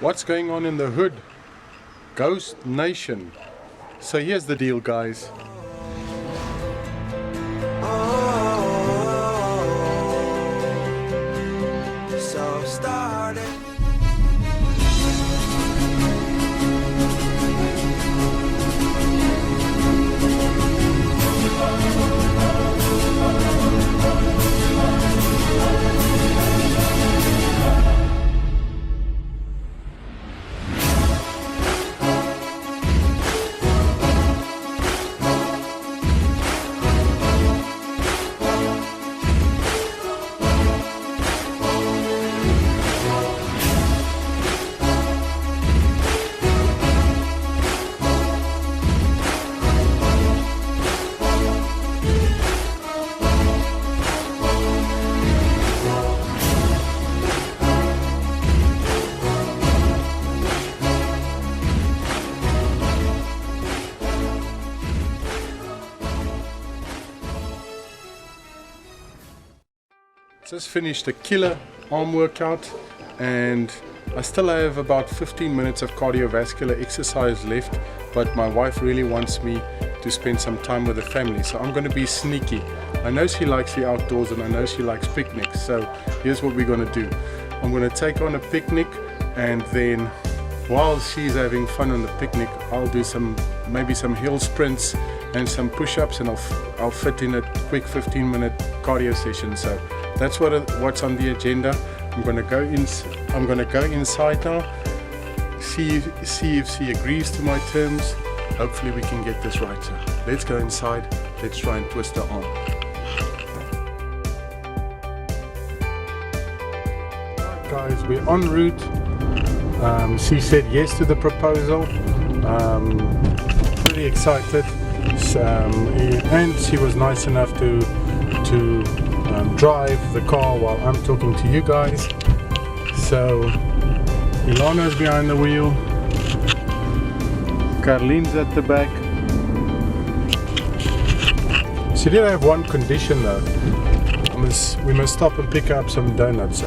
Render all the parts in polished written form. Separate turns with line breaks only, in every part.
What's going on in the hood? Ghost Nation. So here's the deal, guys.
So started.
Just finished a killer arm workout and I still have about 15 minutes of cardiovascular exercise left, but my wife really wants me to spend some time with the family, so I'm going to be sneaky. I know she likes the outdoors and I know she likes picnics, so here's what we're going to do. I'm going to take on a picnic, and then while she's having fun on the picnic, I'll do maybe some hill sprints and some push-ups, and I'll fit in a quick 15-minute cardio session. So that's what's on the agenda. I'm gonna go inside now, see if she agrees to my terms. Hopefully we can get this right. So let's go inside. Let's try and twist her arm. Guys, we're en route. She said yes to the proposal. Pretty excited, and she was nice enough to drive the car while I'm talking to you guys. So Ilana's behind the wheel, Carlene's at the back. She did have one condition though. We must stop and pick up some donuts.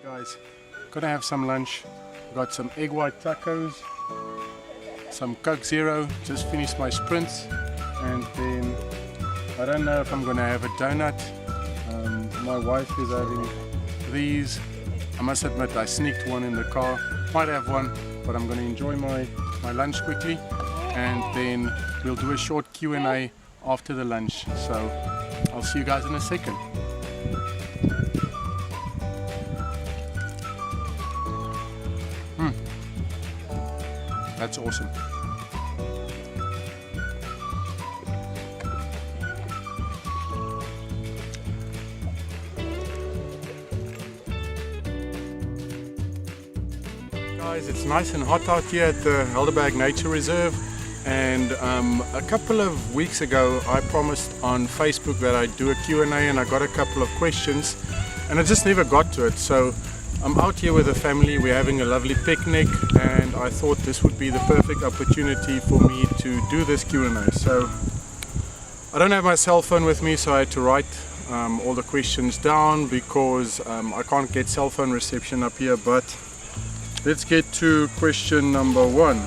Guys, gonna have some lunch. Got some egg white tacos, some Coke Zero, just finished my sprints, and then I don't know if I'm gonna have a donut. My wife is having these. I must admit I sneaked one in the car, might have one, but I'm gonna enjoy my lunch quickly, and then we'll do a short Q&A after the lunch. So I'll see you guys in a second. That's awesome. Guys, it's nice and hot out here at the Helderberg Nature Reserve. And a couple of weeks ago I promised on Facebook that I'd do a Q&A, and I got a couple of questions and I just never got to it. So I'm out here with the family, we're having a lovely picnic, and I thought this would be the perfect opportunity for me to do this Q&A. So I don't have my cell phone with me, so I had to write all the questions down because I can't get cell phone reception up here. But let's get to question number 1.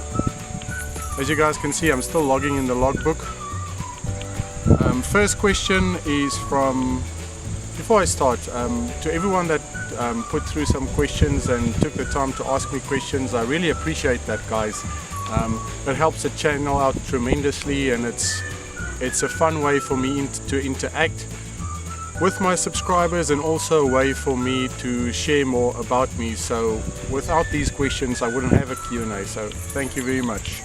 As you guys can see, I'm still logging in the logbook. First question is from, before I start, to everyone that put through some questions and took the time to ask me questions, I really appreciate that, guys. It helps the channel out tremendously, and it's a fun way for me to interact with my subscribers, and also a way for me to share more about me. So without these questions I wouldn't have a Q&A, so thank you very much.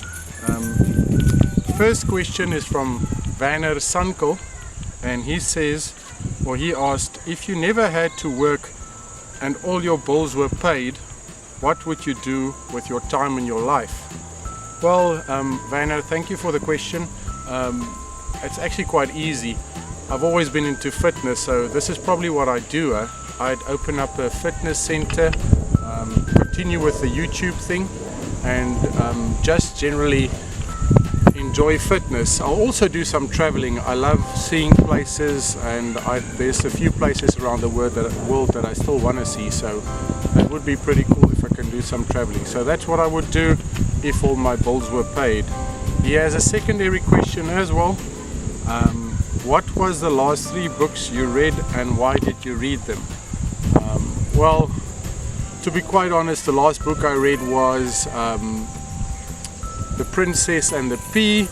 First question is from Vanner Sanko, and he says, or he asked, if you never had to work and all your bills were paid, what would you do with your time in your life? Well, Vanner, thank you for the question. It's actually quite easy. I've always been into fitness, so this is probably what I'd do. I'd open up a fitness center, continue with the YouTube thing, and just generally enjoy fitness. I'll also do some traveling. I love seeing places, and there's a few places around the world that I still want to see, so it would be pretty cool if I can do some traveling. So that's what I would do if all my bills were paid. He has a secondary question as well. What was the last 3 books you read, and why did you read them? Well, to be quite honest, the last book I read was The Princess and the Pea,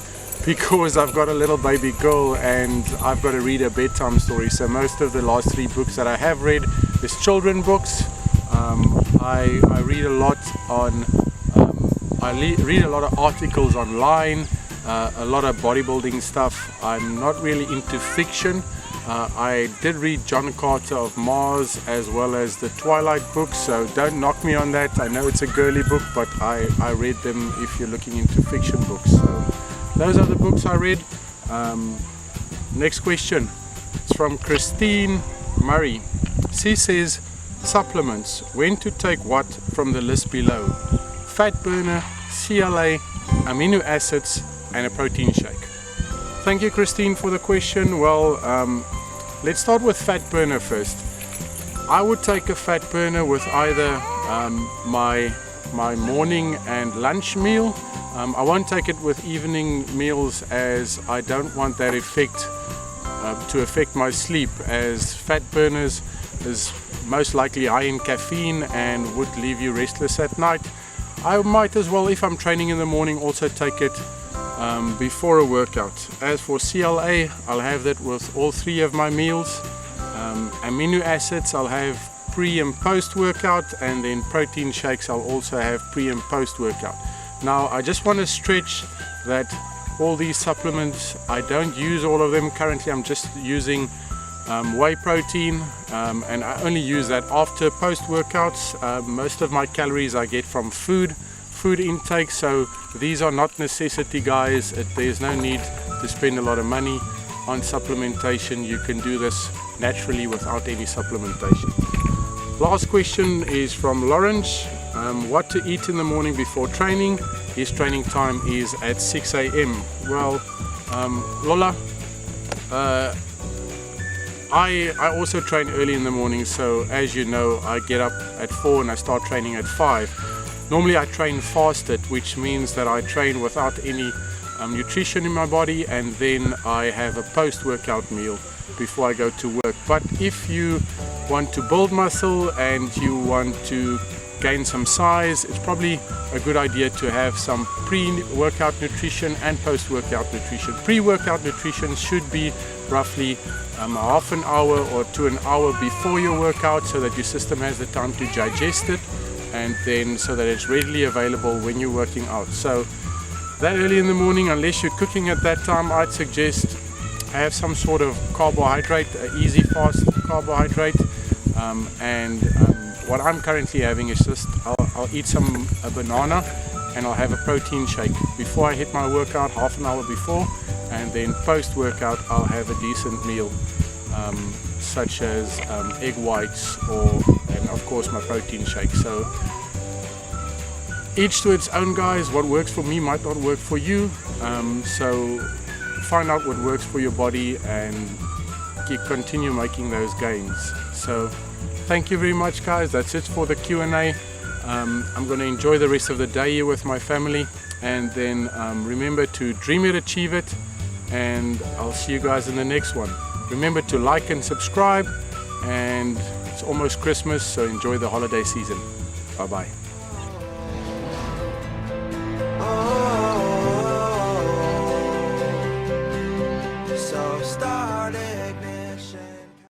because I've got a little baby girl and I've got to read a bedtime story. So most of the last 3 books that I have read is children books. I read a lot on read a lot of articles online, a lot of bodybuilding stuff. I'm not really into fiction. I did read John Carter of Mars as well as the Twilight books, so don't knock me on that. I know it's a girly book, but I read them if you're looking into fiction books. So those are the books I read. Next question, it's from Christine Murray. She says, supplements, when to take what from the list below? Fat burner, CLA, amino acids, and a protein shake. Thank you, Christine, for the question. Well, let's start with fat burner first. I would take a fat burner with either my morning and lunch meal. I won't take it with evening meals, as I don't want that effect to affect my sleep, as fat burners is most likely high in caffeine and would leave you restless at night. I might as well, if I'm training in the morning, also take it before a workout. As for CLA, I'll have that with all 3 of my meals. Amino acids I'll have pre and post workout, and then protein shakes I'll also have pre and post workout. Now I just want to stretch that all these supplements, I don't use all of them currently. I'm just using whey protein, and I only use that after post workouts. Most of my calories I get from food intake, so these are not necessity, guys. There's no need to spend a lot of money on supplementation. You can do this naturally without any supplementation. Last question is from Lawrence. What to eat in the morning before training? His training time is at 6 a.m. Well, Lola, I also train early in the morning, so as you know, I get up at 4 and I start training at 5. Normally I train fasted, which means that I train without any nutrition in my body, and then I have a post-workout meal before I go to work. But if you want to build muscle and you want to gain some size, it's probably a good idea to have some pre-workout nutrition and post-workout nutrition. Pre-workout nutrition should be roughly half an hour or to an hour before your workout, so that your system has the time to digest it, and then so that it's readily available when you're working out. So that early in the morning, unless you're cooking at that time, I'd suggest have some sort of carbohydrate, an easy fast carbohydrate, and what I'm currently having is just I'll eat a banana and I'll have a protein shake before I hit my workout, half an hour before, and then post-workout I'll have a decent meal, such as egg whites and of course my protein shake. So each to its own, guys. What works for me might not work for you, so find out what works for your body and continue making those gains. So thank you very much, guys. That's it for the Q&A. I'm going to enjoy the rest of the day here with my family, and then remember to dream it, achieve it, and I'll see you guys in the next one. Remember to like and subscribe, and it's almost Christmas, so enjoy the holiday season. Bye bye.
Oh,